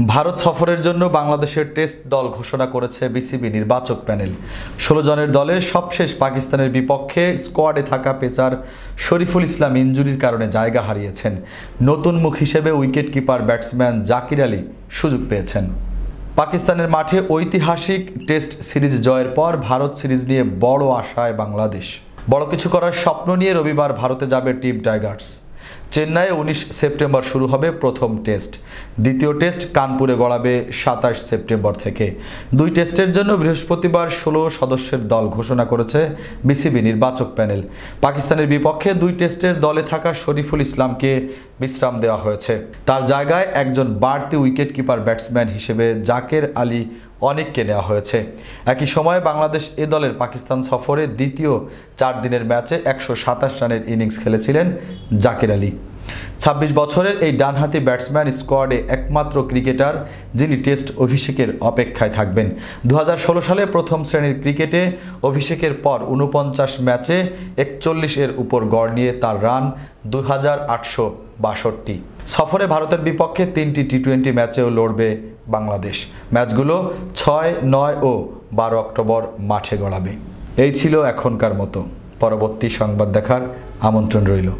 ভারত সফরের জন্য বাংলাদেশের টেস্ট দল ঘোষণা করেছে বিসিবি নির্বাচক প্যানেল। ১৬ জনের দলে সবশেষ পাকিস্তানের বিপক্ষে স্কোয়াডে থাকা পেসার শরীফুল ইসলাম ইনজুরির কারণে জায়গা হারিয়েছেন। নতুন মুখ হিসেবে wicket keeper batsman Zakir Ali সুযোগ পেয়েছেন। পাকিস্তানের মাঠে ঐতিহাসিক টেস্ট সিরিজ জয়ের পর ভারত সিরিজ নিয়ে বড় আশায় বাংলাদেশ। বড় কিছু করার স্বপ্ন নিয়ে রবিবার ভারতে যাবে টিম টাইগার্স। চেন্নাইয়ে ১৯ সেপ্টেম্বর শুরু হবে প্রথম টেস্ট। দ্বিতীয় টেস্ট কানপুরে গড়াবে ২৭ সেপ্টেম্বর থেকে। দুই টেস্টের জন্য বৃহস্পতিবার ১৬ সদস্যের দল ঘোষণা করেছে বিসিবি নির্বাচক প্যানেল। পাকিস্তানের বিপক্ষে দুই টেস্টের দলে থাকা শরীফুল ইসলামকে বিশ্রাম দেওয়া হয়েছে। তার জায়গায় একজন বাড়তি উইকেট কিপার ব্যাটসম্যান হিসেবে জাকের আলী অনেককে নেওয়া হয়েছে। একই সময়ে বাংলাদেশ এ দলের পাকিস্তান সফরে দ্বিতীয় ৪ দিনের ম্যাচে ১২৭ রানের ইনিংস খেলেছিলেন জাকির আলী। ২৬ বছরের এই ডানহাতি ব্যাটসম্যান স্কোয়াডে একমাত্র ক্রিকেটার যিনি টেস্ট অভিষেকের অপেক্ষায় থাকবেন। ২০১৬ সালে প্রথম শ্রেণীর ক্রিকেটে অভিষেকের পর ৪৯ ম্যাচে ৪১-এর উপর গড় নিয়ে তার রান ২,৮৬২। সফরে ভারতের বিপক্ষে ৩টি টি-20 ম্যাচেও লড়বে বাংলাদেশ। ম্যাচগুলো ৬, ৯ ও ১২ অক্টোবর মাঠে গড়াবে। এই ছিল এখনকার মতো। পরবর্তী সংবাদ দেখার আমন্ত্রণ রইল।